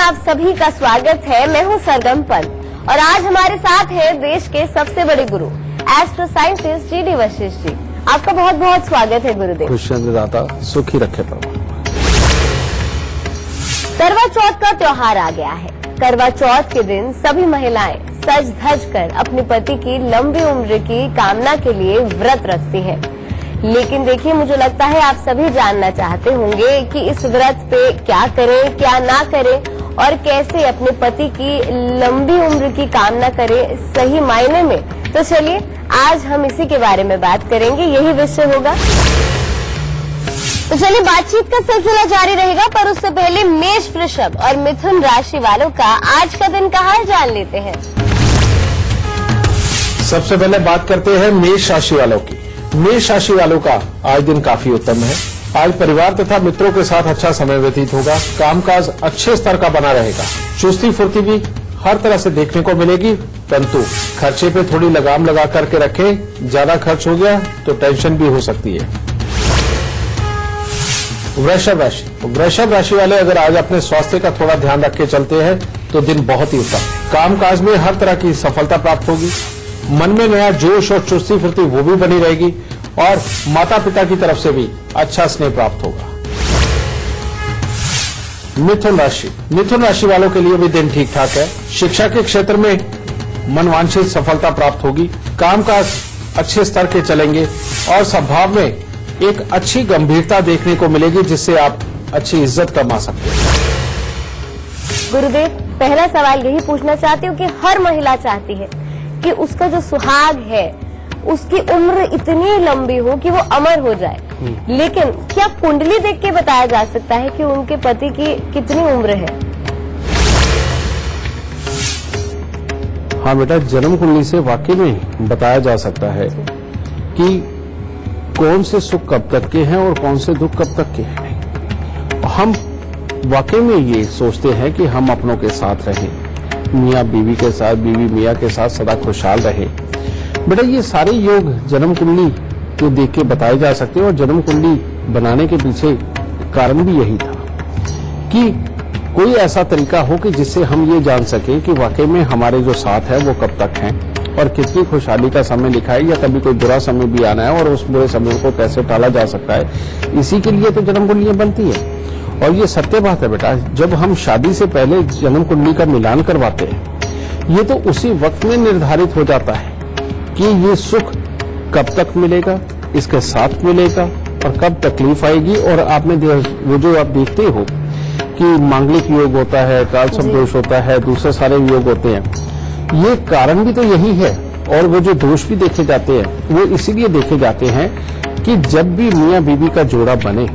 आप सभी का स्वागत है। मैं हूं सरगम पंत और आज हमारे साथ है देश के सबसे बड़े गुरु astro scientist GD Vashishtha ji. आपका बहुत बहुत स्वागत है गुरुदेव। खुशियां दाता सुखी रखे प्रभु। करवा चौथ का त्योहार आ गया है। करवा चौथ के दिन सभी महिलाएं सज धज कर अपने पति की लंबी उम्र की कामना के लिए व्रत रखती है। लेकिन देखिए, मुझे लगता है आप सभी जानना चाहते होंगे कि इस व्रत पे क्या करें, क्या ना करें और कैसे अपने पति की लंबी उम्र की कामना करें सही मायने में। तो चलिए आज हम इसी के बारे में बात करेंगे, यही विषय होगा। तो चलिए बातचीत का सिलसिला जारी रहेगा, पर उससे पहले मेष, वृषभ और मिथुन राशि वालों का आज का दिन का हाल जान लेते हैं। सबसे पहले बात करते हैं मेष राशि वालों की। मेष राशि वालों का आज दिन काफी उत्तम है। आज परिवार तथा मित्रों के साथ अच्छा समय व्यतीत होगा। कामकाज अच्छे स्तर का बना रहेगा। चुस्ती फुर्ती भी हर तरह से देखने को मिलेगी, परंतु खर्चे पे थोड़ी लगाम लगा करके रखें। ज्यादा खर्च हो गया तो टेंशन भी हो सकती है। वृषभ राशि वाले अगर आज अपने स्वास्थ्य का थोड़ा ध्यान रख के चलते हैं तो दिन बहुत ही उत्तम। कामकाज में हर तरह की सफलता प्राप्त होगी। मन में नया जोश और चुस्ती फुर्ती वो भी बनी रहेगी और माता पिता की तरफ से भी अच्छा स्नेह प्राप्त होगा। मिथुन राशि वालों के लिए भी दिन ठीक ठाक है। शिक्षा के क्षेत्र में मनवांछित सफलता प्राप्त होगी। कामकाज अच्छे स्तर के चलेंगे और स्वभाव में एक अच्छी गंभीरता देखने को मिलेगी, जिससे आप अच्छी इज्जत कमा सकते हैं। गुरुदेव, पहला सवाल यही पूछना चाहती हूँ कि हर महिला चाहती है कि उसका जो सुहाग है उसकी उम्र इतनी लंबी हो कि वो अमर हो जाए, लेकिन क्या कुंडली देख के बताया जा सकता है कि उनके पति की कितनी उम्र है? हाँ बेटा, जन्म कुंडली से वाकई में बताया जा सकता है कि कौन से सुख कब तक के हैं और कौन से दुख कब तक के हैं। हम वाकई में ये सोचते हैं कि हम अपनों के साथ रहें, मियाँ बीवी के साथ, बीवी मियाँ के साथ सदा खुशहाल रहे। बेटा, ये सारे योग जन्म कुंडली को देख के बताए जा सकते हैं और जन्म कुंडली बनाने के पीछे कारण भी यही था कि कोई ऐसा तरीका हो कि जिससे हम ये जान सके कि वाकई में हमारे जो साथ है वो कब तक हैं और कितनी खुशहाली का समय लिखा है, या कभी कोई बुरा समय भी आना है और उस बुरे समय को कैसे टाला जा सकता है। इसी के लिए तो जन्म कुंडलियां बनती है। और ये सत्य बात है बेटा, जब हम शादी से पहले जन्म कुंडली का मिलान करवाते हैं, ये तो उसी वक्त में निर्धारित हो जाता है कि ये सुख कब तक मिलेगा, इसके साथ मिलेगा और कब तकलीफ आएगी। और आपने वो जो आप देखते हो कि मांगलिक योग होता है, काल संदोष होता है, दूसरे सारे योग होते हैं, ये कारण भी तो यही है। और वो जो दोष भी देखे जाते हैं वो इसीलिए देखे जाते हैं कि जब भी मियाँ बीवी का जोड़ा बने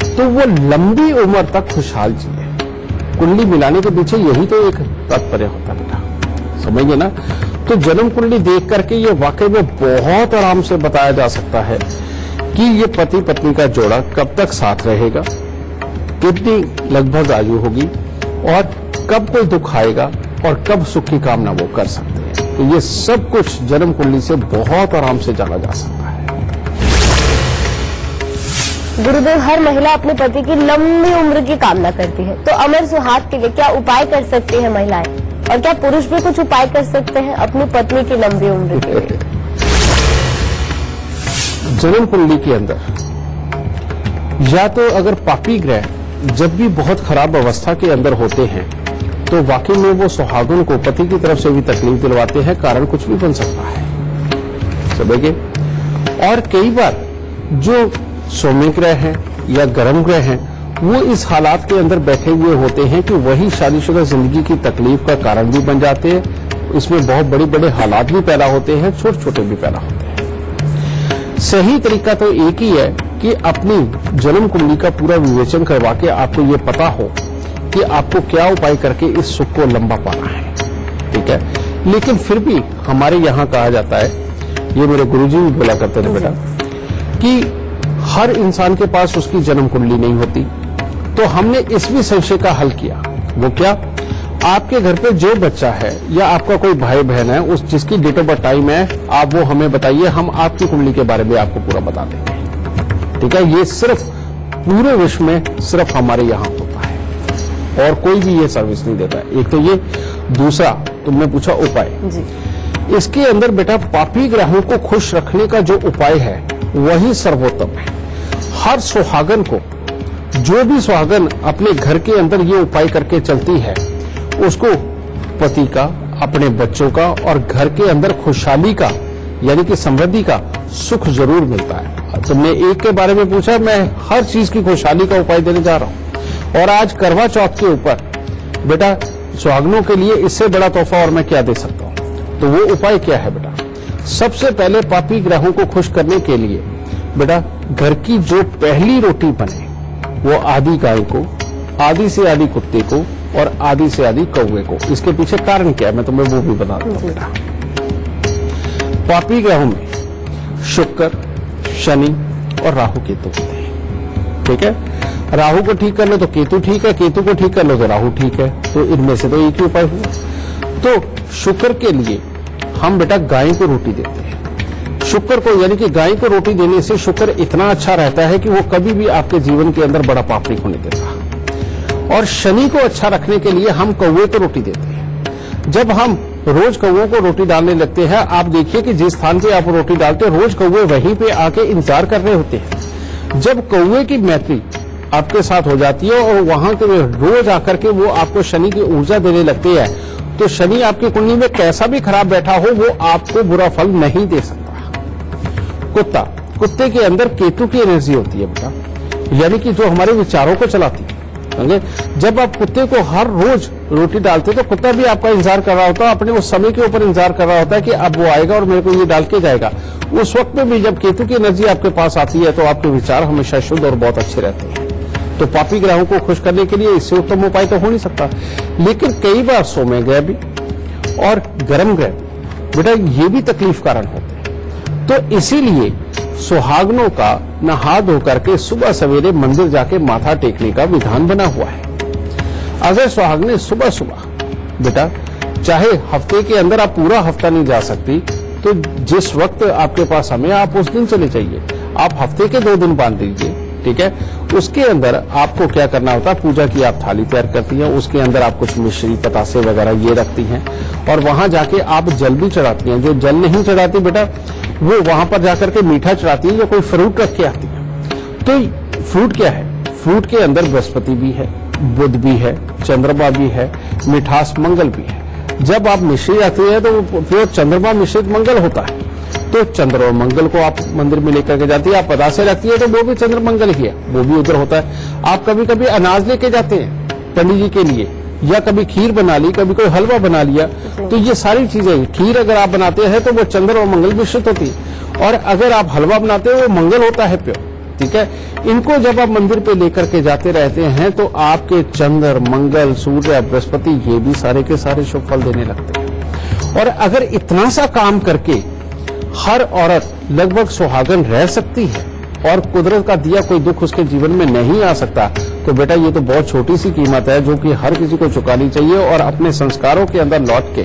तो वो लंबी उम्र तक खुशहाल जिए। कुंडली मिलाने के पीछे यही तो एक तात्पर्य होता है बेटा, समझिए ना। तो जन्म कुंडली देख करके ये वाकई में बहुत आराम से बताया जा सकता है कि ये पति पत्नी का जोड़ा कब तक साथ रहेगा, कितनी लगभग आयु होगी और कब कोई दुख आएगा और कब सुख की कामना वो कर सकते हैं। तो ये सब कुछ जन्म कुंडली से बहुत आराम से जाना जा सकता है। गुरुदेव, हर महिला अपने पति की लंबी उम्र की कामना करती है, तो अमर सुहाग के लिए क्या उपाय कर सकती है महिलाएं, और क्या पुरुष भी कुछ उपाय कर सकते हैं अपनी पत्नी की लंबी उम्र के लिए? जन्म कुंडली के अंदर या तो अगर पापी ग्रह जब भी बहुत खराब अवस्था के अंदर होते हैं तो वाकई में वो सुहागन को पति की तरफ से भी तकलीफ दिलवाते हैं। कारण कुछ भी बन सकता है, समझिए। और कई बार जो सौम्य ग्रह हैं या गर्म ग्रह हैं वो इस हालात के अंदर बैठे हुए होते हैं कि वही शादीशुदा जिंदगी की तकलीफ का कारण भी बन जाते हैं। इसमें बहुत बड़े बड़े हालात भी पैदा होते हैं, छोटे छोटे भी पैदा होते हैं। सही तरीका तो एक ही है कि अपनी जन्म कुंडली का पूरा विवेचन करवा के आपको ये पता हो कि आपको क्या उपाय करके इस सुख को लंबा पाना है, ठीक है। लेकिन फिर भी हमारे यहाँ कहा जाता है, ये मेरे गुरुजी भी बोला करते थे बेटा, कि हर इंसान के पास उसकी जन्म कुंडली नहीं होती। तो हमने इस भी संशय का हल किया। वो क्या, आपके घर पे जो बच्चा है या आपका कोई भाई बहन है, उस जिसकी डेट ऑफ बर्थ टाइम है, आप वो हमें बताइए, हम आपकी कुंडली के बारे में आपको पूरा बता देंगे, ठीक है। ये सिर्फ पूरे विश्व में सिर्फ हमारे यहाँ होता है। और कोई भी ये सर्विस नहीं देता है। एक तो ये, दूसरा तुमने पूछा उपाय जी। इसके अंदर बेटा पापी ग्रहों को खुश रखने का जो उपाय है वही सर्वोत्तम है। हर सुहागन को, जो भी सुहागन अपने घर के अंदर ये उपाय करके चलती है, उसको पति का, अपने बच्चों का और घर के अंदर खुशहाली का यानी कि समृद्धि का सुख जरूर मिलता है। तुमने एक के बारे में पूछा, मैं हर चीज की खुशहाली का उपाय देने जा रहा हूं। और आज करवा चौथ के ऊपर बेटा सुहागनों के लिए इससे बड़ा तोहफा और मैं क्या दे सकता हूं। तो वो उपाय क्या है बेटा? सबसे पहले पापी ग्रहों को खुश करने के लिए बेटा घर की जो पहली रोटी बने वो आधी गाय को, आधी से आधी कुत्ते को और आधी से आधी कौवे को। इसके पीछे कारण क्या है मैं तुम्हें वो भी बता दूं बेटा। पापी ग्रहों में शुक्र, शनि और राहु केतु होते हैं। ठीक है, राहु को ठीक कर लो तो केतु ठीक है, केतु को ठीक कर लो तो राहु ठीक है। तो इनमें से तो एक ही उपाय हुआ। तो शुक्र के लिए हम बेटा गाय को रोटी देते हैं। शुक्र को यानी कि गाय को रोटी देने से शुक्र इतना अच्छा रहता है कि वो कभी भी आपके जीवन के अंदर बड़ा पाप नहीं होने देता। और शनि को अच्छा रखने के लिए हम कौवे को रोटी देते हैं। जब हम रोज कौवों को रोटी डालने लगते हैं, आप देखिए कि जिस स्थान पे आप रोटी डालते हैं रोज कौवे वहीं पे आके इंतजार कर रहे होते हैं। जब कौवे की मैत्री आपके साथ हो जाती है और वहां के रोज आकर के वो आपको शनि की ऊर्जा देने लगते हैं, तो शनि आपकी कुंडली में कैसा भी खराब बैठा हो वो आपको बुरा फल नहीं दे सकता। कुत्ता, कुत्ते के अंदर केतु की एनर्जी होती है बेटा, यानी कि जो हमारे विचारों को चलाती है। जब आप कुत्ते को हर रोज रोटी डालते तो कुत्ता भी आपका इंतजार कर रहा होता है, अपने उस समय के ऊपर इंतजार कर रहा होता है कि अब वो आएगा और मेरे को ये डाल के जाएगा। उस वक्त में भी जब केतु की एनर्जी आपके पास आती है तो आपके विचार हमेशा शुद्ध और बहुत अच्छे रहते हैं। तो पापी ग्रहों को खुश करने के लिए इससे उत्तम उपाय तो हो नहीं सकता। लेकिन कई बार सौम्य ग्रह भी और गर्म ग्रह बेटा ये भी तकलीफ कारण होते हैं। तो इसीलिए सुहागनों का नहा धो करके सुबह सवेरे मंदिर जाके माथा टेकने का विधान बना हुआ है। अगर सुहागने सुबह सुबह बेटा, चाहे हफ्ते के अंदर आप पूरा हफ्ता नहीं जा सकती तो जिस वक्त आपके पास समय आप उस दिन चले जाइए। आप हफ्ते के 2 दिन बांध दीजिए, ठीक है। उसके अंदर आपको क्या करना होता है, पूजा की आप थाली तैयार करती हैं, उसके अंदर आप कुछ मिश्री, पतासे वगैरह ये रखती हैं और वहां जाके आप जल भी चढ़ाती हैं। जो जल नहीं चढ़ाती बेटा वो वहां पर जाकर के मीठा चढ़ाती है या कोई फ्रूट रख के आती है। तो फ्रूट क्या है, फ्रूट के अंदर बृहस्पति भी है, बुध भी है, चंद्रमा भी है, मिठास मंगल भी है। जब आप मिश्री आती है तो जो चंद्रमा मिश्रित मंगल होता है तो चंद्र और मंगल को आप मंदिर में लेकर के जाती है। आप पतासे रखती है तो वो भी चंद्र मंगल ही है, वो भी उधर होता है। आप कभी कभी अनाज लेके जाते हैं पंडित जी के लिए, या कभी खीर बना ली, कभी कोई हलवा बना लिया, तो ये सारी चीजें, खीर अगर आप बनाते हैं तो वो चंद्र और मंगल मिश्रित होती है, और अगर आप हलवा बनाते हो वो मंगल होता है प्योर, ठीक है। इनको जब आप मंदिर पे लेकर के जाते रहते हैं तो आपके चंद्र, मंगल, सूर्य, बृहस्पति ये भी सारे के सारे शुभ फल देने लगते हैं। और अगर इतना सा काम करके हर औरत लगभग सुहागन रह सकती है और कुदरत का दिया कोई दुख उसके जीवन में नहीं आ सकता, तो बेटा ये तो बहुत छोटी सी कीमत है जो कि हर किसी को चुकानी चाहिए। और अपने संस्कारों के अंदर लौट के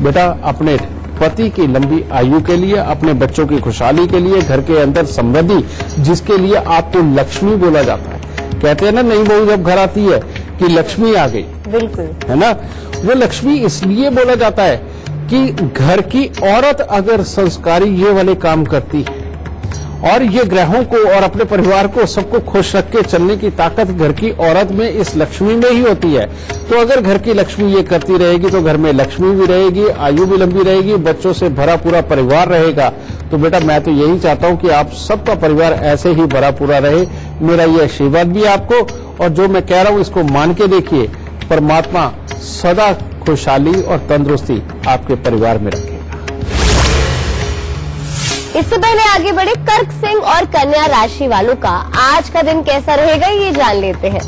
बेटा अपने पति की लंबी आयु के लिए, अपने बच्चों की खुशहाली के लिए, घर के अंदर समृद्धि जिसके लिए आपको लक्ष्मी बोला जाता है। कहते हैं ना नई बहू जब घर आती है कि लक्ष्मी आ गई, बिल्कुल है ना। वो लक्ष्मी इसलिए बोला जाता है कि घर की औरत अगर संस्कारी ये वाले काम करती है और ये ग्रहों को और अपने परिवार को सबको खुश रख के चलने की ताकत घर की औरत में, इस लक्ष्मी में ही होती है। तो अगर घर की लक्ष्मी ये करती रहेगी तो घर में लक्ष्मी भी रहेगी, आयु भी लंबी रहेगी, बच्चों से भरा पूरा परिवार रहेगा। तो बेटा मैं तो यही चाहता हूं कि आप सबका परिवार ऐसे ही भरा पूरा रहे। मेरा ये आशीर्वाद भी आपको, और जो मैं कह रहा हूं इसको मान के देखिए, परमात्मा सदा खुशहाली और तंदुरुस्ती आपके परिवार में रखेगा। इससे पहले आगे बढ़े, कर्क सिंह और कन्या राशि वालों का आज का दिन कैसा रहेगा ये जान लेते हैं।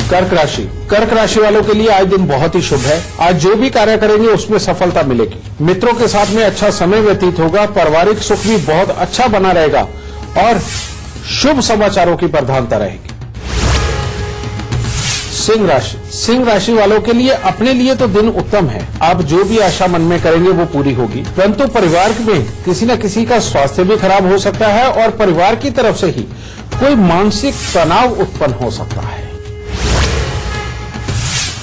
कर्क राशि वालों के लिए आज दिन बहुत ही शुभ है। आज जो भी कार्य करेंगे उसमें सफलता मिलेगी। मित्रों के साथ में अच्छा समय व्यतीत होगा, पारिवारिक सुख भी बहुत अच्छा बना रहेगा और शुभ समाचारों की प्रधानता रहेगी। सिंह राशि वालों के लिए अपने लिए तो दिन उत्तम है। आप जो भी आशा मन में करेंगे वो पूरी होगी, परंतु परिवार में किसी न किसी का स्वास्थ्य भी खराब हो सकता है और परिवार की तरफ से ही कोई मानसिक तनाव उत्पन्न हो सकता है।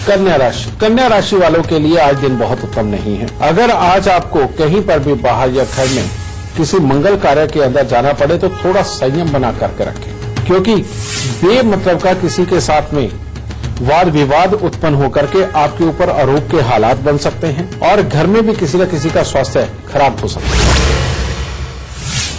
कन्या राशि वालों के लिए आज दिन बहुत उत्तम नहीं है। अगर आज आपको कहीं पर भी बाहर या घर में किसी मंगल कार्य के अंदर जाना पड़े तो थोड़ा संयम बना करके रखें, क्योंकि बेमतलब का किसी के साथ में वाद विवाद उत्पन्न होकर के आपके ऊपर आरोप के हालात बन सकते हैं और घर में भी किसी न किसी का स्वास्थ्य खराब हो सकता है।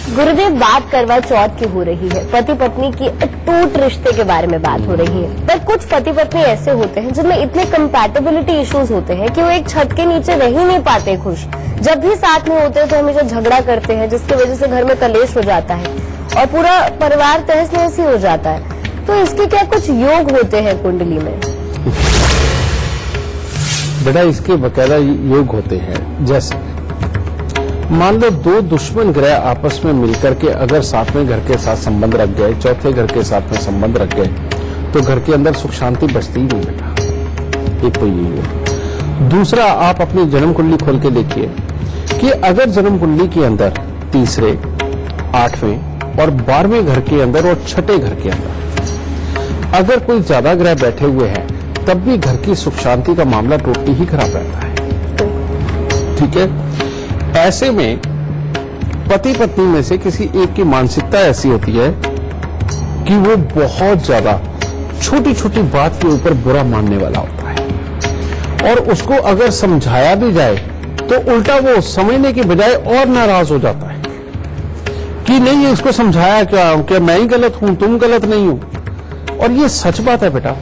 गुरुदेव, बात करवा चौथ की हो रही है, पति पत्नी की अटूट रिश्ते के बारे में बात हो रही है, पर कुछ पति पत्नी ऐसे होते हैं जिनमें इतने कंपैटिबिलिटी इश्यूज होते हैं कि वो एक छत के नीचे रह ही नहीं पाते खुश। जब भी साथ में होते हैं तो हमेशा झगड़ा करते हैं, जिसकी वजह से घर में कलेश हो जाता है और पूरा परिवार तहस नहस ही हो जाता है। तो इसके क्या कुछ योग होते हैं कुंडली में? बेटा, इसके बकायदा योग होते हैं। जैसे मान लो दो दुश्मन ग्रह आपस में मिलकर के अगर साथ में घर के साथ संबंध रख गए, चौथे घर के साथ में संबंध रख गए, तो घर के अंदर सुख शांति बचती ही नहीं बेटा। एक तो ये है। दूसरा, आप अपनी जन्म कुंडली खोल के देखिए कि अगर जन्म कुंडली के अंदर तीसरे, 8वें और 12वें घर के अंदर और छठे घर के अंदर अगर कोई ज्यादा ग्रह बैठे हुए हैं, तब भी घर की सुख शांति का मामला टोटली ही खराब रहता है। ठीक है। ऐसे में पति पत्नी में से किसी एक की मानसिकता ऐसी होती है कि वो बहुत ज्यादा छोटी छोटी बात के ऊपर बुरा मानने वाला होता है और उसको अगर समझाया भी जाए तो उल्टा वो समझने के बजाय और नाराज हो जाता है कि नहीं, इसको समझाया क्या मैं ही गलत हूं, तुम गलत नहीं हो। और ये सच बात है बेटा,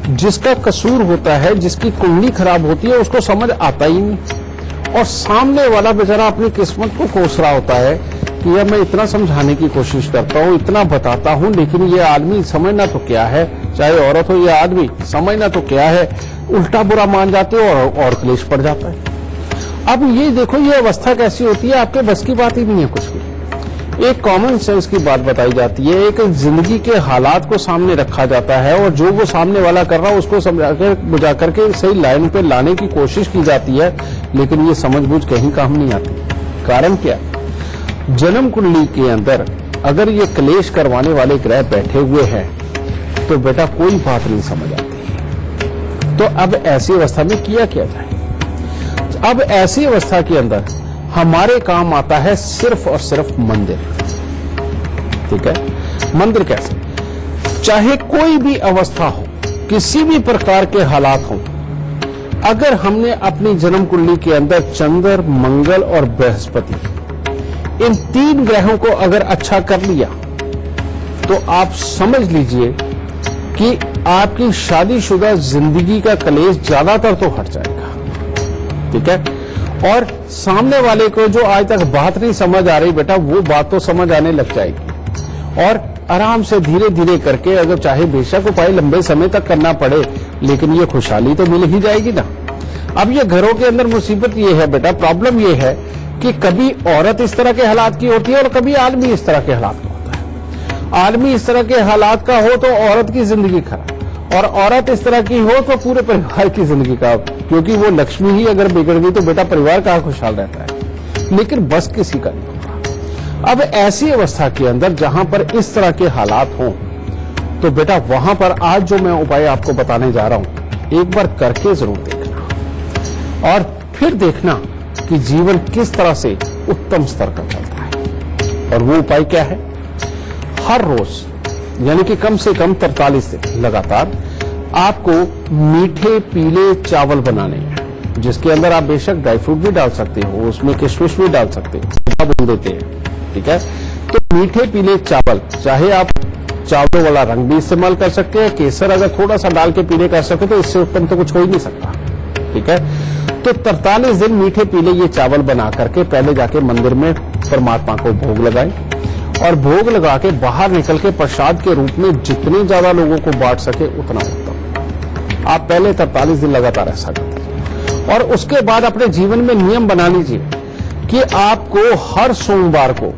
जिसका कसूर होता है, जिसकी कुंडली खराब होती है, उसको समझ आता ही नहीं और सामने वाला बेचारा अपनी किस्मत को कोस रहा होता है कि यार मैं इतना समझाने की कोशिश करता हूँ, इतना बताता हूँ, लेकिन ये आदमी समझना तो क्या है, चाहे औरत हो या आदमी, समझना तो क्या है, उल्टा बुरा मान जाते हो और क्लेश पड़ जाता है। अब ये देखो, ये अवस्था कैसी होती है, आपके बस की बात ही नहीं है कुछ भी। एक कॉमन सेंस की बात बताई जाती है, एक जिंदगी के हालात को सामने रखा जाता है और जो वो सामने वाला कर रहा है उसको समझाकर बुझा करके सही लाइन पे लाने की कोशिश की जाती है, लेकिन ये समझबूझ कहीं काम नहीं आती। कारण क्या? जन्म कुंडली के अंदर अगर ये क्लेश करवाने वाले ग्रह बैठे हुए हैं तो बेटा कोई बात नहीं समझ आती। तो अब ऐसी अवस्था में किया क्या जाए? अब ऐसी अवस्था के अंदर हमारे काम आता है सिर्फ और सिर्फ मंदिर। ठीक है। मंदिर कैसे? चाहे कोई भी अवस्था हो, किसी भी प्रकार के हालात हो, अगर हमने अपनी जन्म कुंडली के अंदर चंद्र, मंगल और बृहस्पति, इन 3 ग्रहों को अगर अच्छा कर लिया तो आप समझ लीजिए कि आपकी शादीशुदा जिंदगी का कलेश ज्यादातर तो हट जाएगा। ठीक है। और सामने वाले को जो आज तक बात नहीं समझ आ रही बेटा, वो बात तो समझ आने लग जाएगी और आराम से धीरे धीरे करके, अगर चाहे बेशक उपाय लंबे समय तक करना पड़े, लेकिन ये खुशहाली तो मिल ही जाएगी ना। अब ये घरों के अंदर मुसीबत ये है बेटा, प्रॉब्लम ये है कि कभी औरत इस तरह के हालात की होती है और कभी आदमी इस तरह के हालात का होता है। आदमी इस तरह के हालात का हो तो औरत की जिंदगी खराब, और औरत इस तरह की हो तो पूरे परिवार की जिंदगी का, क्योंकि वो लक्ष्मी ही अगर बिगड़ गई तो बेटा परिवार कहाँ खुशहाल रहता है। लेकिन बस किसी का नहीं होगा। अब ऐसी अवस्था के अंदर जहां पर इस तरह के हालात हों तो बेटा वहां पर आज जो मैं उपाय आपको बताने जा रहा हूं, एक बार करके जरूर देखना और फिर देखना कि जीवन किस तरह से उत्तम स्तर का चलता है। और वो उपाय क्या है? हर रोज यानी कि कम से कम 43 दिन लगातार आपको मीठे पीले चावल बनाने हैं, जिसके अंदर आप बेशक ड्राई फ्रूट भी डाल सकते हो, उसमें किशमिश भी डाल सकते हो, बोल देते हैं। ठीक है। तो मीठे पीले चावल, चाहे आप चावलों वाला रंग भी इस्तेमाल कर सकते हैं, केसर अगर थोड़ा सा डाल के पीले कर सके तो इससे उत्तम तो कुछ हो ही नहीं सकता। ठीक है। तो 43 दिन मीठे पीले ये चावल बना करके पहले जाके मंदिर में परमात्मा को भोग लगाएं और भोग लगा के बाहर निकल के प्रसाद के रूप में जितने ज्यादा लोगों को बांट सके उतना उत्तम। आप पहले 43 दिन लगातार ऐसा करते और उसके बाद अपने जीवन में नियम बना लीजिए कि आपको हर सोमवार को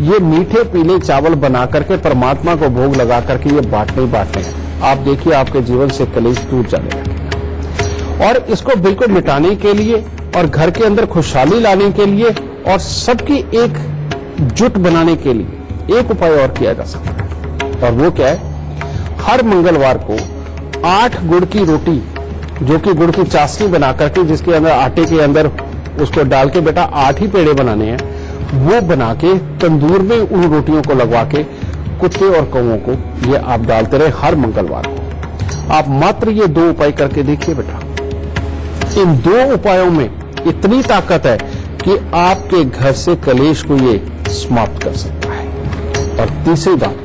ये मीठे पीले चावल बना करके परमात्मा को भोग लगा करके ये बांटने हैं। आप देखिए आपके जीवन से कलेश दूर जाने लगेगा। और इसको बिल्कुल मिटाने के लिए और घर के अंदर खुशहाली लाने के लिए और सबकी एक जुट बनाने के लिए एक उपाय और किया जा सकता है। और वो क्या है? हर मंगलवार को 8 गुड़ की रोटी जो कि गुड़ की चाशनी बना करके, जिसके अंदर आटे के अंदर उसको डाल के बेटा 8 ही पेड़े बनाने हैं, वो बना के तंदूर में उन रोटियों को लगवा के कुत्ते और कौओं को ये आप डालते रहे हर मंगलवार को। आप मात्र ये 2 उपाय करके देखिए बेटा। इन 2 उपायों में इतनी ताकत है कि आपके घर से कलेश को ये समाप्त कर सकता है। और तीसरी बात,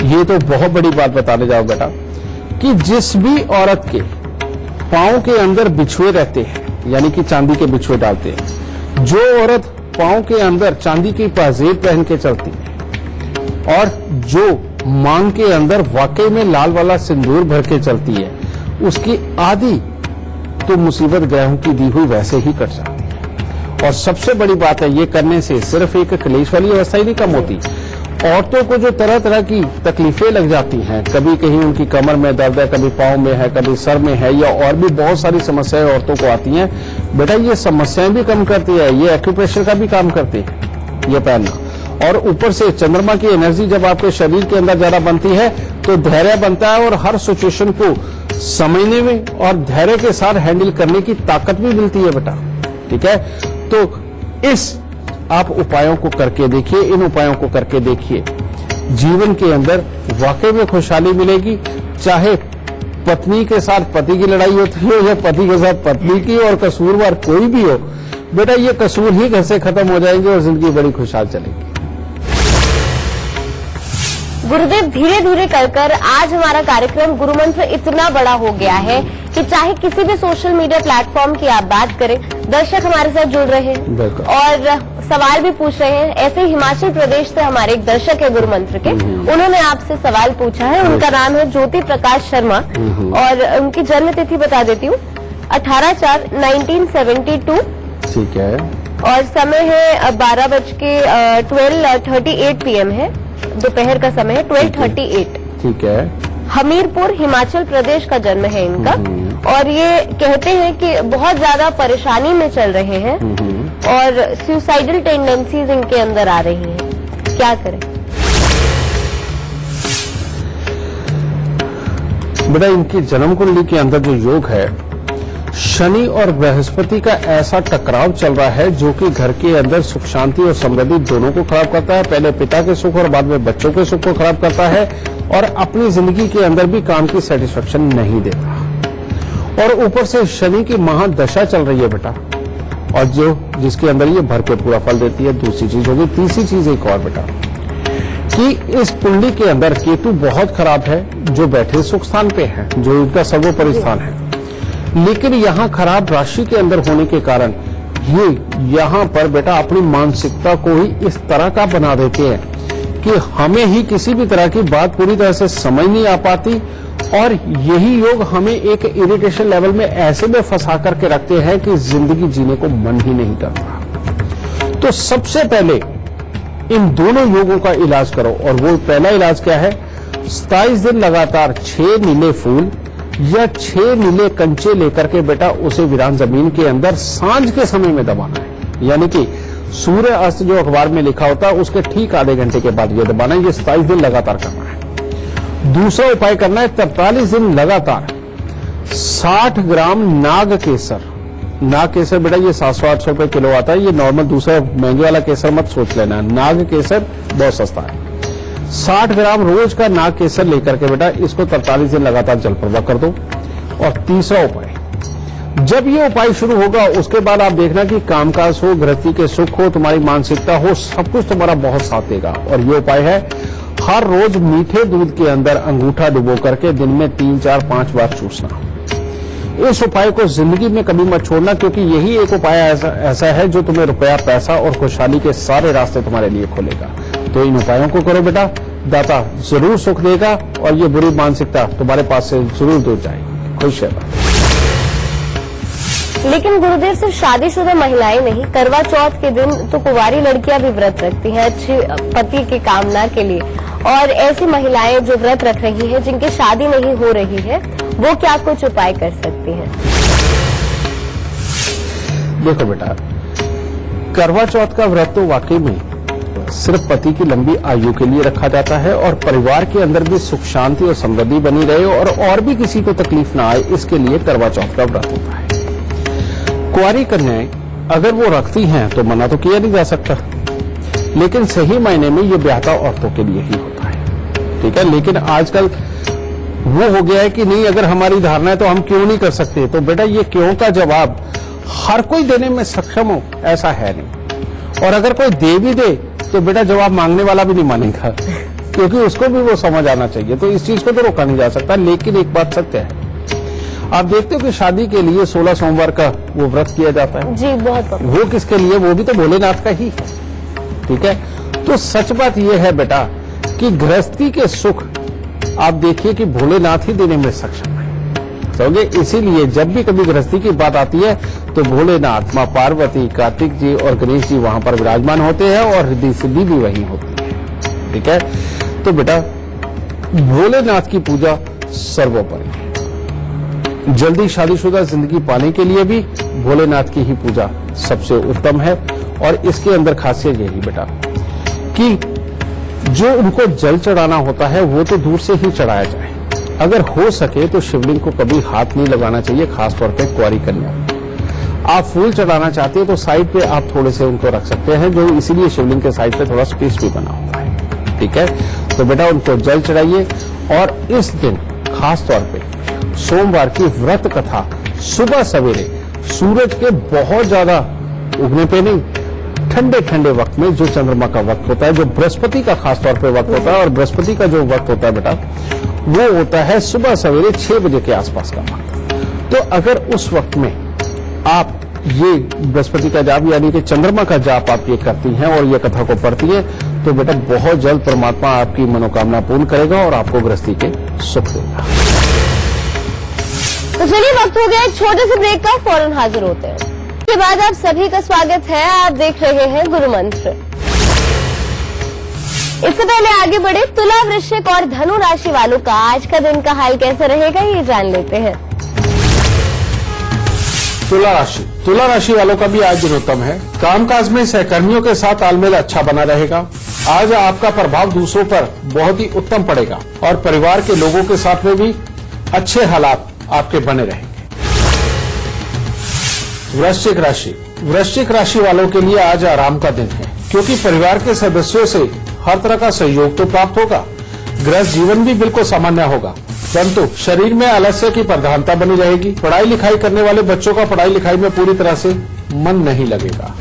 ये तो बहुत बड़ी बात बताने जाओ बेटा, कि जिस भी औरत के पांव के अंदर बिछुए रहते हैं, यानी कि चांदी के बिछुए डालते हैं, जो औरत पांव के अंदर चांदी की पाजेब पहन के चलती है और जो मांग के अंदर वाकई में लाल वाला सिंदूर भर के चलती है, उसकी आधी तो मुसीबत ग्रहों की दी हुई वैसे ही कट जाती है। और सबसे बड़ी बात है, ये करने से सिर्फ एक क्लेश वाली अवस्था ही नहीं कम होती, औरतों को जो तरह तरह की तकलीफें लग जाती हैं, कभी कहीं उनकी कमर में दर्द है, कभी पांव में है, कभी सर में है, या और भी बहुत सारी समस्याएं औरतों को आती हैं, बेटा ये समस्याएं भी कम करती है, ये एक्यूप्रेशर का भी काम करती है ये पहनना। और ऊपर से चंद्रमा की एनर्जी जब आपके शरीर के अंदर ज्यादा बनती है तो धैर्य बनता है और हर सिचुएशन को समझने में और धैर्य के साथ हैंडल करने की ताकत भी मिलती है बेटा। ठीक है, तो इस आप उपायों को करके देखिए, इन उपायों को करके देखिए, जीवन के अंदर वाकई में खुशहाली मिलेगी। चाहे पत्नी के साथ पति की लड़ाई होती हो या पति के साथ पत्नी की, और कसूरवार कोई भी हो, बेटा ये कसूर ही घर से खत्म हो जाएंगे और जिंदगी बड़ी खुशहाल चलेगी। गुरुदेव, धीरे धीरे कर आज हमारा कार्यक्रम गुरु मंत्र इतना बड़ा हो गया है कि चाहे किसी भी सोशल मीडिया प्लेटफॉर्म की आप बात करें, दर्शक हमारे साथ जुड़ रहे हैं और सवाल भी पूछ रहे हैं। ऐसे हिमाचल प्रदेश से हमारे एक दर्शक है गुरु मंत्र के, उन्होंने आपसे सवाल पूछा है। उनका नाम है ज्योति प्रकाश शर्मा और उनकी जन्म तिथि बता देती हूँ, 18/4/1972। ठीक है। और समय है 12:12:38 PM है, दोपहर का समय है 12:38। ठीक है। हमीरपुर हिमाचल प्रदेश का जन्म है इनका, और ये कहते हैं कि बहुत ज्यादा परेशानी में चल रहे हैं और सुसाइडल टेंडेंसीज इनके अंदर आ रही हैं, क्या करें? बेटा इनकी जन्म कुंडली के अंदर जो योग है, शनि और बृहस्पति का ऐसा टकराव चल रहा है जो कि घर के अंदर सुख शांति और समृद्धि दोनों को खराब करता है। पहले पिता के सुख और बाद में बच्चों के सुख को खराब करता है, और अपनी जिंदगी के अंदर भी काम की सेटिस्फेक्शन नहीं देता। और ऊपर से शनि की महादशा चल रही है बेटा, और जिसके अंदर ये भर के पूरा फल देती है। दूसरी चीज होगी। तीसरी चीज एक और बेटा, कि इस कुंडली के अंदर केतु बहुत खराब है, जो बैठे सुख स्थान पे है, जो इनका सर्वोपरि स्थान है, लेकिन यहाँ खराब राशि के अंदर होने के कारण ये यहाँ पर बेटा अपनी मानसिकता को ही इस तरह का बना देते हैं कि हमें ही किसी भी तरह की बात पूरी तरह से समझ नहीं आ पाती, और यही योग हमें एक इरिटेशन लेवल में ऐसे में फंसा करके रखते हैं कि जिंदगी जीने को मन ही नहीं करता। तो सबसे पहले इन दोनों योगों का इलाज करो, और वो पहला इलाज क्या है? 27 दिन लगातार 6 नीले फूल या 6 नीले कंचे लेकर के बेटा उसे वीरान जमीन के अंदर सांझ के समय में दबाना है, यानी कि सूर्य अस्त जो अखबार में लिखा होता है उसके ठीक आधे घंटे के बाद ये दबाना है। ये 27 दिन लगातार करना है। दूसरा उपाय करना है 43 दिन लगातार 60 ग्राम नाग केसर। नाग केसर बेटा ये 700-800 रुपए किलो आता है, ये नॉर्मल दूसरा महंगे वाला केसर मत सोच लेना, नाग केसर बहुत सस्ता है। 60 ग्राम रोज का नाग केसर लेकर के बेटा इसको 43 दिन लगातार जल प्रवाह कर दो। और तीसरा उपाय, जब ये उपाय शुरू होगा उसके बाद आप देखना कि कामकाज हो, गृहस्थी के सुख हो, तुम्हारी मानसिकता हो, सब कुछ तुम्हारा बहुत साथ देगा। और ये उपाय है हर रोज मीठे दूध के अंदर अंगूठा डुबो करके दिन में 3, 4, 5 बार चूसना। इस उपाय को जिंदगी में कभी मत छोड़ना, क्योंकि यही एक उपाय ऐसा है जो तुम्हें रुपया, पैसा और खुशहाली के सारे रास्ते तुम्हारे लिए खोलेगा। तो इन उपायों को करो बेटा, दाता जरूर सुख देगा और ये बुरी मानसिकता तुम्हारे पास से जरूर दूर जाएगी। खुश रहना। लेकिन गुरुदेव सिर्फ शादीशुदा महिलाएं नहीं, करवा चौथ के दिन तो कुंवारी लड़कियां भी व्रत रखती हैं अच्छे पति की कामना के लिए। और ऐसी महिलाएं जो व्रत रख रही हैं, जिनकी शादी नहीं हो रही है, वो क्या कुछ उपाय कर सकती हैं? देखो बेटा, करवा चौथ का व्रत तो वाकई में सिर्फ पति की लंबी आयु के लिए रखा जाता है और परिवार के अंदर भी सुख शांति और समृद्धि बनी रहे और भी किसी को तकलीफ ना आए, इसके लिए करवा चौथ का व्रत होता है। कुंवारी कन्याएं अगर वो रखती हैं तो मना तो किया नहीं जा सकता, लेकिन सही मायने में ये ब्याहता औरतों के लिए ही होता है, ठीक है। लेकिन आजकल वो हो गया है कि नहीं, अगर हमारी धारणा है तो हम क्यों नहीं कर सकते। तो बेटा ये क्यों का जवाब हर कोई देने में सक्षम हो ऐसा है नहीं, और अगर कोई दे भी दे तो बेटा जवाब मांगने वाला भी नहीं मानेगा, क्योंकि उसको भी वो समझ आना चाहिए। तो इस चीज को तो रोका नहीं जा सकता। लेकिन एक बात सत्य है, आप देखते हो कि शादी के लिए 16 सोमवार का वो व्रत किया जाता है जी, बहुत। वो किसके लिए? वो भी तो भोलेनाथ का ही है, ठीक है। तो सच बात यह है बेटा कि गृहस्थी के सुख आप देखिए कि भोलेनाथ ही देने में सक्षम है, समझे। इसीलिए जब भी कभी गृहस्थी की बात आती है तो भोलेनाथ, मां पार्वती, कार्तिक जी और गणेश जी वहां पर विराजमान होते हैं और रिद्धि सिद्धि भी वहीं होती है, ठीक है। तो बेटा भोलेनाथ की पूजा सर्वोपरि है। जल्दी शादीशुदा जिंदगी पाने के लिए भी भोलेनाथ की ही पूजा सबसे उत्तम है। और इसके अंदर खासियत यही बेटा कि जो उनको जल चढ़ाना होता है वो तो दूर से ही चढ़ाया जाए। अगर हो सके तो शिवलिंग को कभी हाथ नहीं लगाना चाहिए, खासतौर पे कुंवारी कन्या। आप फूल चढ़ाना चाहते हो तो साइड पे आप थोड़े से उनको रख सकते हैं, जो इसीलिए शिवलिंग के साइड पे थोड़ा स्पेस भी बना होता है, ठीक है। तो बेटा उनको जल चढ़ाइए। और इस दिन खासतौर पे सोमवार की व्रत कथा सुबह सवेरे सूरज के बहुत ज्यादा उगने पे नहीं, ठंडे ठंडे वक्त में, जो चंद्रमा का वक्त होता है, जो बृहस्पति का खासतौर पे वक्त होता है, और बृहस्पति का जो वक्त होता है बेटा वो होता है सुबह सवेरे 6 बजे के आसपास का वक्त। तो अगर उस वक्त में आप ये बृहस्पति का जाप यानी कि चंद्रमा का जाप आप ये करती हैं और ये कथा को पढ़ती है तो बेटा बहुत जल्द परमात्मा आपकी मनोकामना पूर्ण करेगा और आपको गृहस्थी के सुख देगा। तो चलिए वक्त हो गया एक छोटे से ब्रेक का, फौरन हाजिर होते हैं। इसके बाद आप सभी का स्वागत है, आप देख रहे हैं गुरु मंत्र। इससे पहले आगे बढ़े, तुला, वृश्चिक और धनु राशि वालों का आज का दिन का हाल कैसा रहेगा ये जान लेते हैं। तुला राशि वालों का भी आज दिन उत्तम है। कामकाज में सहकर्मियों के साथ तालमेल अच्छा बना रहेगा। आज आपका प्रभाव दूसरों पर बहुत ही उत्तम पड़ेगा और परिवार के लोगों के साथ में भी अच्छे हालात आपके बने रहेंगे। वृश्चिक राशि वालों के लिए आज आराम का दिन है, क्योंकि परिवार के सदस्यों से हर तरह का सहयोग तो प्राप्त होगा। गृहस्थ जीवन भी बिल्कुल सामान्य होगा, परंतु शरीर में आलस्य की प्रधानता बनी रहेगी। पढ़ाई लिखाई करने वाले बच्चों का पढ़ाई लिखाई में पूरी तरह से मन नहीं लगेगा।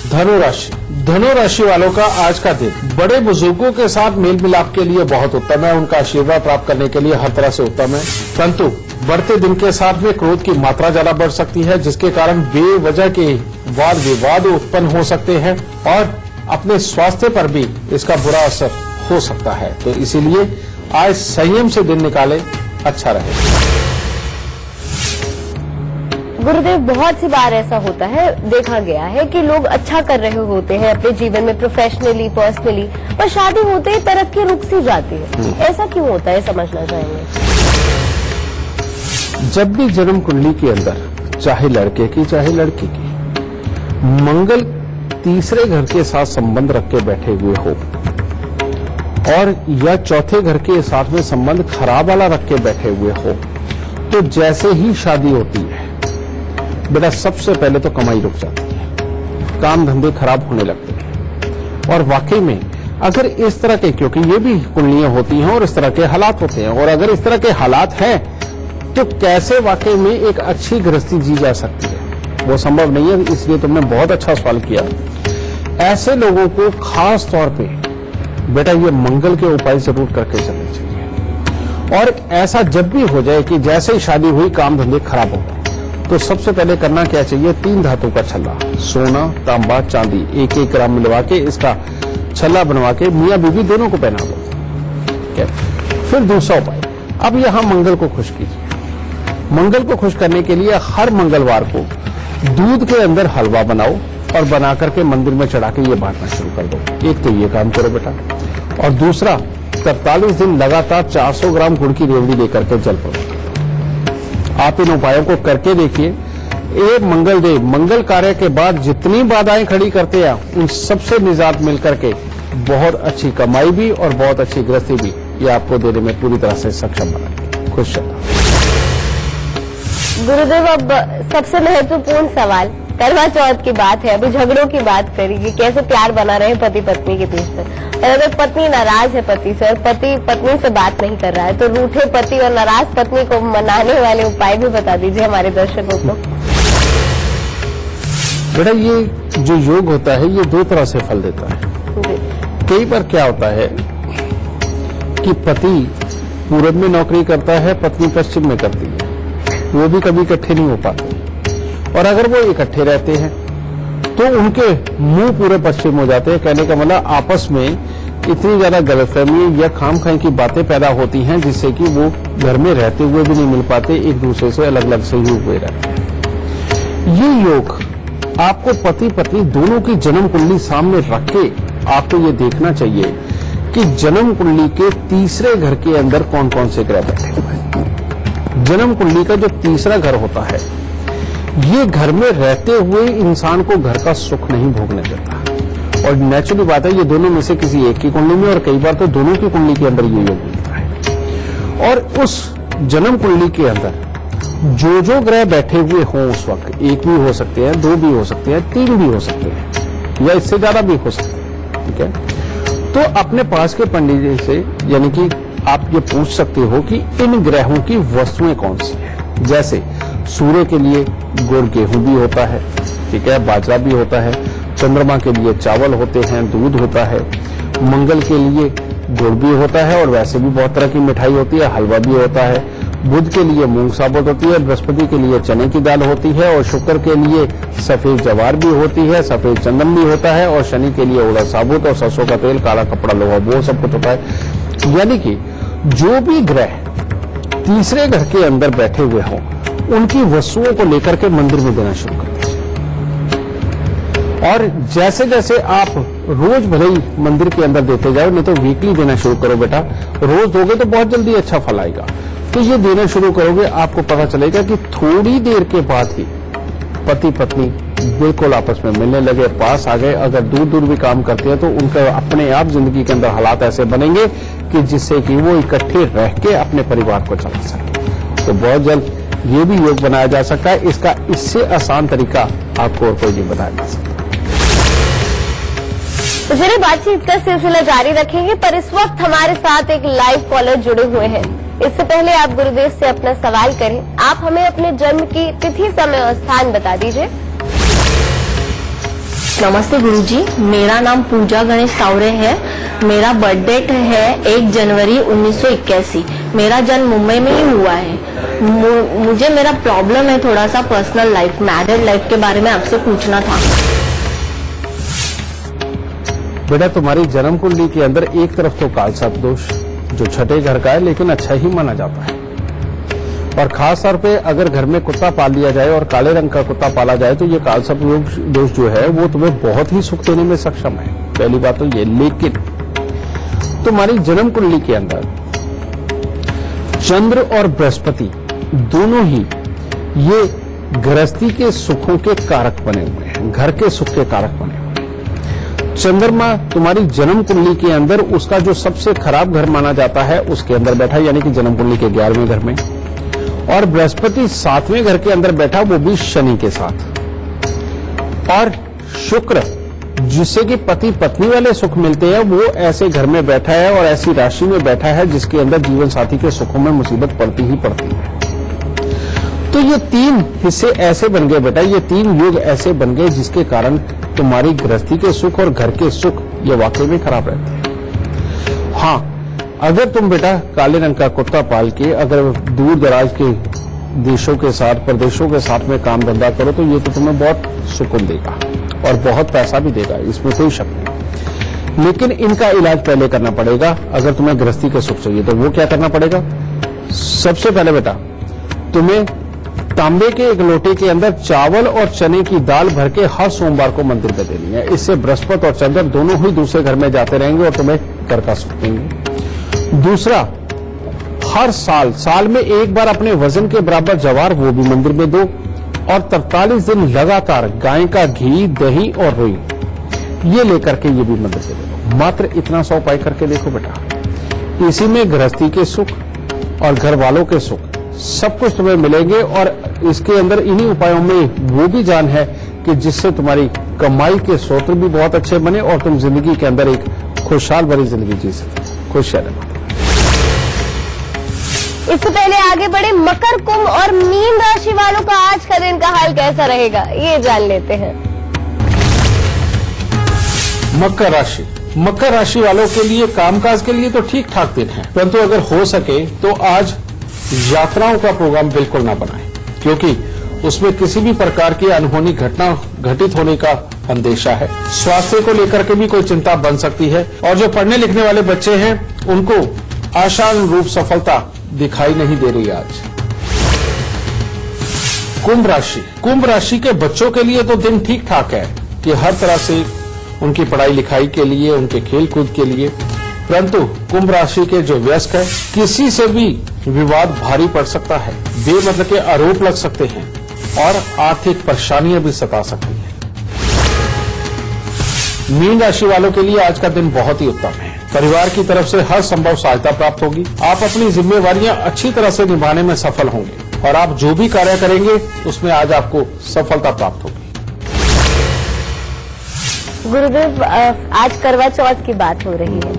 धनु राशि वालों का आज का दिन बड़े बुजुर्गों के साथ मेल मिलाप के लिए बहुत उत्तम है। उनका आशीर्वाद प्राप्त करने के लिए हर तरह से उत्तम है, परंतु बढ़ते दिन के साथ में क्रोध की मात्रा ज्यादा बढ़ सकती है, जिसके कारण बेवजह के वाद विवाद उत्पन्न हो सकते हैं और अपने स्वास्थ्य पर भी इसका बुरा असर हो सकता है। तो इसीलिए आज संयम से दिन निकाले, अच्छा रहे। गुरुदेव, बहुत सी बार ऐसा होता है, देखा गया है कि लोग अच्छा कर रहे होते हैं अपने जीवन में, प्रोफेशनली, पर्सनली, पर शादी होते ही तरक्की रुक सी जाती है। ऐसा क्यों होता है, समझना चाहेंगे। जब भी जन्म कुंडली के अंदर चाहे लड़के की चाहे लड़की की मंगल तीसरे घर के साथ संबंध रख के बैठे हुए हो और या चौथे घर के साथ में संबंध खराब वाला रख के बैठे हुए हो, तो जैसे ही शादी होती है बेटा सबसे पहले तो कमाई रुक जाती है, काम धंधे खराब होने लगते हैं। और वाकई में अगर इस तरह के, क्योंकि ये भी कुंडलियां होती हैं और इस तरह के हालात होते हैं, और अगर इस तरह के हालात हैं तो कैसे वाकई में एक अच्छी गृहस्थी जी जा सकती है, वो संभव नहीं है। इसलिए तुमने बहुत अच्छा सवाल किया। ऐसे लोगों को खास तौर पे बेटा ये मंगल के उपाय जरूर करके चलने चाहिए। और ऐसा जब भी हो जाए कि जैसे ही शादी हुई काम धंधे खराब हो गए, तो सबसे पहले करना क्या चाहिए, 3 धातु का छल्ला, सोना, तांबा, चांदी 1-1 ग्राम मिलवा के इसका छल्ला बनवा के मियां बीवी दोनों को पहना दो, ठीक है। फिर दूसरा उपाय, अब यहां मंगल को खुश कीजिए। मंगल को खुश करने के लिए हर मंगलवार को दूध के अंदर हलवा बनाओ और बना करके मंदिर में चढ़ा के ये बांटना शुरू कर दो। एक तो ये काम करो बेटा, और दूसरा 43 दिन लगातार 400 ग्राम गुड़ की रेवड़ी लेकर के जल पड़ो। आप इन उपायों को करके देखिए, ये मंगलदेव मंगल कार्य के बाद जितनी बाधाएं खड़ी करते हैं उन सबसे निजात मिलकर के बहुत अच्छी कमाई भी और बहुत अच्छी गृहस्थी भी ये आपको देने में पूरी तरह से सक्षम बनाएगी। खुश रहो। गुरुदेव, अब सबसे महत्वपूर्ण सवाल, करवा चौथ की बात है, अभी झगड़ों की बात करी कि कैसे प्यार बना रहे पति पत्नी के बीच में, और अगर पत्नी नाराज है पति से और पति पत्नी से बात नहीं कर रहा है, तो रूठे पति और नाराज पत्नी को मनाने वाले उपाय भी बता दीजिए हमारे दर्शकों को। बेटा, ये जो योग होता है ये दो तरह से फल देता है। कई बार क्या होता है कि पति पूरब में नौकरी करता है, पत्नी पश्चिम में करती है, वो भी कभी इकट्ठे नहीं हो पाते, और अगर वो इकट्ठे रहते हैं तो उनके मुंह पूरे पश्चिम हो जाते हैं। कहने का मतलब आपस में इतनी ज्यादा गलतफहमी या खामखाई की बातें पैदा होती हैं जिससे कि वो घर में रहते हुए भी नहीं मिल पाते, एक दूसरे से अलग अलग से ही हुए रहते हैं। ये योग आपको पति पत्नी दोनों की जन्म कुंडली सामने रख के आपको ये देखना चाहिए कि जन्म कुंडली के तीसरे घर के अंदर कौन कौन से ग्रह बैठे हुए हैं। जन्म कुंडली का जो तीसरा घर होता है, ये घर में रहते हुए इंसान को घर का सुख नहीं भोगने देता, और नेचुरली बात है ये दोनों में से किसी एक की कुंडली में और कई बार तो दोनों की कुंडली के अंदर ये योग मिलता है। और उस जन्म कुंडली के अंदर जो ग्रह बैठे हुए हों उस वक्त, एक भी हो सकते हैं, दो भी हो सकते हैं, तीन भी हो सकते हैं, या इससे ज्यादा भी हो सकते हैं, ठीक है। तो अपने पास के पंडित जी से यानी कि आप ये पूछ सकते हो कि इन ग्रहों की वस्तुएं कौन सी हैं। जैसे सूर्य के लिए गुड़ गेहूं भी होता है, ठीक है, बाजरा भी होता है। चंद्रमा के लिए चावल होते हैं, दूध होता है। मंगल के लिए गुड़ भी होता है और वैसे भी बहुत तरह की मिठाई होती है, हलवा भी होता है। बुध के लिए मूंग साबुत होती है, बृहस्पति के लिए चने की दाल होती है, और शुक्र के लिए सफेद जवार भी होती है, सफेद चंदन भी होता है, और शनि के लिए उड़द साबुत और सरसों का तेल, काला कपड़ा, लोहा, वो सब कुछ होता है। यानी कि जो भी ग्रह तीसरे घर के अंदर बैठे हुए हों उनकी वस्तुओं को लेकर के मंदिर में देना शुरू कर दीजिए। और जैसे जैसे आप रोज भले ही मंदिर के अंदर देते जाओ, नहीं तो वीकली देना शुरू करो बेटा। रोज दोगे तो बहुत जल्दी अच्छा फल आएगा। तो ये देना शुरू करोगे, आपको पता चलेगा कि थोड़ी देर के बाद ही पति पत्नी बिल्कुल आपस में मिलने लगे, पास आ गए। अगर दूर दूर भी काम करते हैं तो उनका अपने आप जिंदगी के अंदर हालात ऐसे बनेंगे कि जिससे कि वो इकट्ठे रह के अपने परिवार को चला सके। तो बहुत जल्द ये भी योग बनाया जा सकता है। इसका इससे आसान तरीका आपको और कोई नहीं बताया जा सकता। तो चलिए बातचीत का सिलसिला जारी रखेंगे, पर इस वक्त हमारे साथ एक लाइव कॉलर जुड़े हुए हैं। इससे पहले आप गुरुदेव से अपना सवाल करें। आप हमें अपने जन्म की तिथि, समय और स्थान बता दीजिए। नमस्ते गुरुजी, मेरा नाम पूजा गणेश तावरे है। मेरा बर्थ डेट है 1 जनवरी 1981। मेरा जन्म मुंबई में ही हुआ है। मुझे मेरा प्रॉब्लम है थोड़ा सा पर्सनल लाइफ, मैरिड लाइफ के बारे में आपसे पूछना था। बेटा, तुम्हारी जन्म कुंडली के अंदर एक तरफ तो कालसर्प दोष जो छठे घर का है, लेकिन अच्छा ही माना जाता है। और खास तौर पे अगर घर में कुत्ता पाल लिया जाए और काले रंग का कुत्ता पाला जाए तो ये कालसर्प दोष जो है वो तुम्हें बहुत ही सुख देने में सक्षम है। पहली बात तो ये। लेकिन तुम्हारी जन्म कुंडली के अंदर चंद्र और बृहस्पति दोनों ही ये गृहस्थी के सुखों के कारक बने हुए हैं, घर के सुख के कारक बने हुए हैं। चंद्रमा तुम्हारी जन्म कुंडली के अंदर उसका जो सबसे खराब घर माना जाता है उसके अंदर बैठा, यानी कि जन्म कुंडली के 11वें घर में। और बृहस्पति 7वें घर के अंदर बैठा, वो भी शनि के साथ। और शुक्र जिससे कि पति पत्नी वाले सुख मिलते हैं, वो ऐसे घर में बैठा है और ऐसी राशि में बैठा है जिसके अंदर जीवन साथी के सुखों में मुसीबत पड़ती ही पड़ती है। तो ये 3 हिस्से ऐसे बन गए बेटा, ये 3 योग ऐसे बन गए जिसके कारण तुम्हारी गृहस्थी के सुख और घर के सुख ये वाकई में खराब रहते हैं। हाँ, अगर तुम बेटा काले रंग का कुत्ता पाल के अगर दूर दराज के देशों के साथ, प्रदेशों के साथ में काम धंधा करो तो ये तो तुम्हें बहुत सुकून देगा और बहुत पैसा भी देगा, इसमें कोई शक नहीं। लेकिन इनका इलाज पहले करना पड़ेगा। अगर तुम्हें गृहस्थी के सुख चाहिए तो वो क्या करना पड़ेगा? सबसे पहले बेटा तुम्हें तांबे के एक लोटे के अंदर चावल और चने की दाल भर के हर सोमवार को मंदिर में देनी है। इससे बृहस्पति और चंद्र दोनों ही दूसरे घर में जाते रहेंगे और तुम्हें घर का सुख देंगे। दूसरा, हर साल में एक बार अपने वजन के बराबर जवार वो भी मंदिर में दो। और 43 दिन लगातार गाय का घी, दही और रुई ये लेकर के ये भी मंदिर से देखो। मात्र इतना सा उपाय करके देखो बेटा, इसी में गृहस्थी के सुख और घर वालों के सुख सब कुछ तुम्हें मिलेंगे। और इसके अंदर इन्हीं उपायों में वो भी जान है कि जिससे तुम्हारी कमाई के स्रोत भी बहुत अच्छे बने और तुम जिंदगी के अंदर एक खुशहाल भरी जिंदगी जी सके। खुश रहना। इससे पहले आगे बढ़े, मकर, कुंभ और मीन राशि वालों का आज का दिन का हाल कैसा रहेगा ये जान लेते हैं। मकर राशि, मकर राशि वालों के लिए कामकाज के लिए तो ठीक ठाक दिन है, परंतु अगर हो सके तो आज यात्राओं का प्रोग्राम बिल्कुल ना बनाएं, क्योंकि उसमें किसी भी प्रकार की अनहोनी घटना घटित होने का अंदेशा है। स्वास्थ्य को लेकर के भी कोई चिंता बन सकती है और जो पढ़ने लिखने वाले बच्चे हैं उनको आशानुरूप सफलता दिखाई नहीं दे रही आज। कुंभ राशि, कुंभ राशि के बच्चों के लिए तो दिन ठीक ठाक है कि हर तरह से उनकी पढ़ाई लिखाई के लिए, उनके खेल कूद के लिए, परंतु कुंभ राशि के जो वयस्क है किसी से भी विवाद भारी पड़ सकता है, बेमतलब के आरोप लग सकते हैं और आर्थिक परेशानियां भी सता सकती हैं। मीन राशि वालों के लिए आज का दिन बहुत ही उत्तम है। परिवार की तरफ से हर संभव सहायता प्राप्त होगी। आप अपनी जिम्मेवारियां अच्छी तरह से निभाने में सफल होंगे और आप जो भी कार्य करेंगे उसमें आज आपको सफलता प्राप्त होगी। गुरुदेव, आज करवा चौथ की बात हो रही है।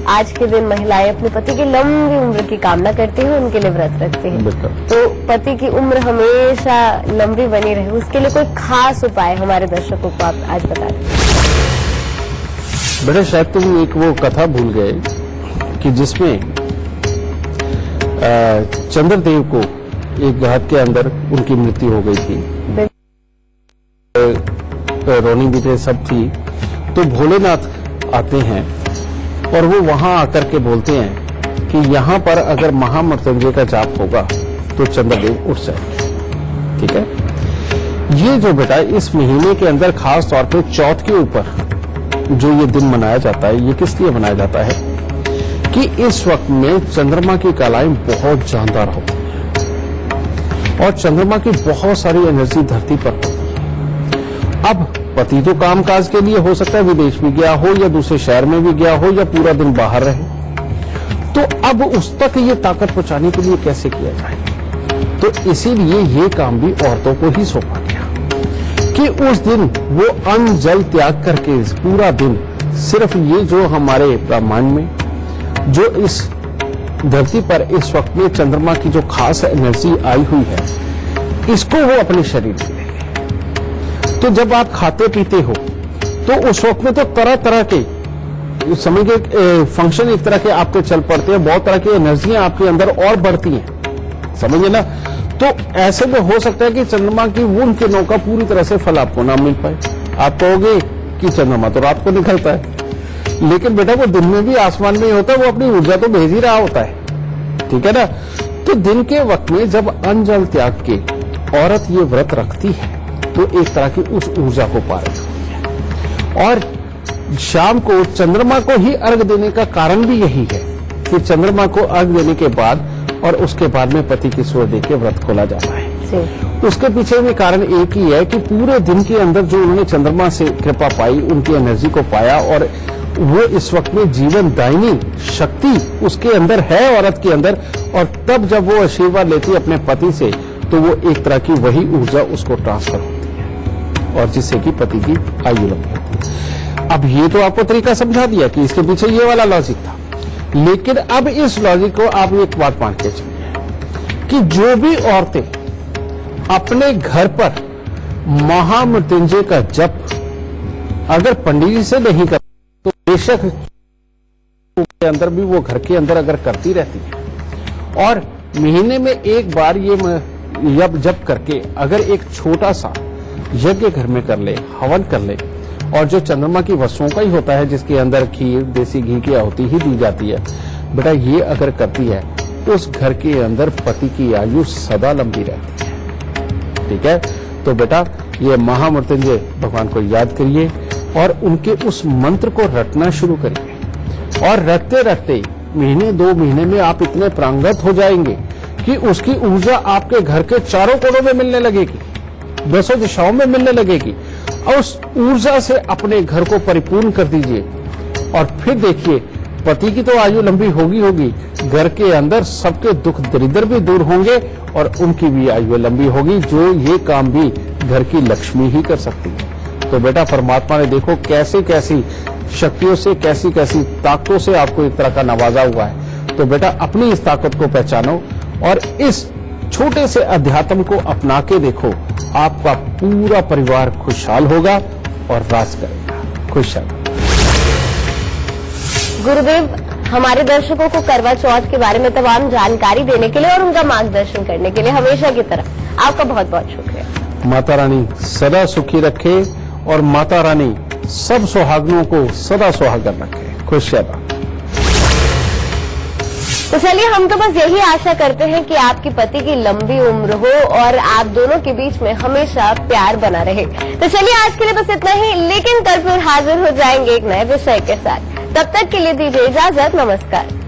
आज के दिन महिलाएं अपने पति की लंबी उम्र की कामना करती हैं, उनके लिए व्रत रखती हैं। तो पति की उम्र हमेशा लंबी बनी रहे, उसके लिए कोई खास उपाय हमारे दर्शकों को आप आज बता दें। बेटा, शायद तुम एक वो कथा भूल गए कि जिसमें चंद्रदेव को एक घात के अंदर उनकी मृत्यु हो गई थी, रोनी बीते सब थी। तो भोलेनाथ आते हैं और वो वहां आकर के बोलते हैं कि यहां पर अगर महामृत्युंजय का जाप होगा तो चंद्रदेव उठ जाएंगे। ठीक है, ये जो बेटा इस महीने के अंदर खास तौर पे चौथ के ऊपर जो ये दिन मनाया जाता है, ये किस लिए मनाया जाता है कि इस वक्त में चंद्रमा की कलाएं बहुत जानदार होती हैं और चंद्रमा की बहुत सारी एनर्जी धरती पर होती है। अब पति तो कामकाज के लिए हो सकता है विदेश भी गया हो या दूसरे शहर में भी गया हो या पूरा दिन बाहर रहे, तो अब उस तक ये ताकत पहुंचाने के लिए कैसे किया जाए, तो इसीलिए ये काम भी औरतों को ही सौंपा गया कि उस दिन वो अन्न जल त्याग करके पूरा दिन सिर्फ ये जो हमारे ब्रह्मांड में जो इस धरती पर इस वक्त में चंद्रमा की जो खास एनर्जी आई हुई है, इसको वो अपने शरीर में लेंगे। तो जब आप खाते पीते हो तो उस वक्त में तो तरह तरह के समझ के फंक्शन एक तरह के आपके चल पड़ते हैं, बहुत तरह की एनर्जियां आपके अंदर और बढ़ती हैं, समझिए ना। तो ऐसे में हो सकता है कि चंद्रमा की वो किरणों का पूरी तरह से फल आपको ना मिल पाए। आप कहोगे कि चंद्रमा तो रात को निकलता है, लेकिन बेटा वो दिन में भी आसमान में होता है, वो अपनी ऊर्जा तो भेज ही रहा होता है। ठीक है ना। तो दिन के वक्त में जब अन्न जल त्याग के औरत ये व्रत रखती है तो एक तरह की उस ऊर्जा को पा रही होती है। और शाम को चंद्रमा को ही अर्घ देने का कारण भी यही है कि चंद्रमा को अर्घ देने के बाद और उसके बाद में पति की सूरज देख के व्रत खोला जाता है। उसके पीछे भी कारण एक ही है कि पूरे दिन के अंदर जो उन्होंने चंद्रमा से कृपा पाई, उनकी एनर्जी को पाया और वो इस वक्त में जीवन दायिनी शक्ति उसके अंदर है, औरत के अंदर। और तब जब वो आशीर्वाद लेती है अपने पति से तो वो एक तरह की वही ऊर्जा उसको ट्रांसफर होती है और जिससे कि पति की आयु लंबी होती है। अब ये तो आपको तरीका समझा दिया कि इसके पीछे ये वाला लॉजिक था, लेकिन अब इस लॉजिक को आप एक बात मान के चलिए कि जो भी औरतें अपने घर पर महामृत्युंजय का जप अगर पंडित जी से नहीं कर तो बेशक के अंदर भी वो घर के अंदर अगर करती रहती है और महीने में एक बार ये जप करके अगर एक छोटा सा यज्ञ घर में कर ले, हवन कर ले, और जो चंद्रमा की वस्तुओं का ही होता है जिसके अंदर खीर, देसी घी की आहुति ही दी जाती है, बेटा ये अगर करती है तो उस घर के अंदर पति की आयु सदा लंबी रहती है। ठीक है, तो बेटा ये महामृत्युंजय भगवान को याद करिए और उनके उस मंत्र को रटना शुरू करिए और रटते रटते महीने 2 महीने में आप इतने प्रांगत हो जाएंगे कि उसकी ऊर्जा आपके घर के चारों कोनों में मिलने लगेगी। दसों दिशाओं में मिलने लगेगी। और उस ऊर्जा से अपने घर को परिपूर्ण कर दीजिए और फिर देखिए पति की तो आयु लंबी होगी, घर के अंदर सबके दुख दरिद्र भी दूर होंगे और उनकी भी आयु लंबी होगी, जो ये काम भी घर की लक्ष्मी ही कर सकती है। तो बेटा परमात्मा ने देखो कैसी कैसी शक्तियों से, कैसी कैसी ताकतों से आपको एक तरह का नवाजा हुआ है। तो बेटा अपनी इस ताकत को पहचानो और इस छोटे से अध्यात्म को अपना के देखो, आपका पूरा परिवार खुशहाल होगा और राज करेगा। खुशहाल। गुरुदेव, हमारे दर्शकों को करवा चौथ के बारे में तमाम जानकारी देने के लिए और उनका मार्गदर्शन करने के लिए हमेशा की तरह आपका बहुत बहुत शुक्रिया। माता रानी सदा सुखी रखे और माता रानी सब सुहागनों को सदा सुहागन रखे। खुशहाल। तो चलिए, हम तो बस यही आशा करते हैं कि आपकी पति की लंबी उम्र हो और आप दोनों के बीच में हमेशा प्यार बना रहे। तो चलिए, आज के लिए बस इतना ही, लेकिन कल फिर हाजिर हो जाएंगे एक नए विषय के साथ। तब तक के लिए दीजिए इजाजत। नमस्कार।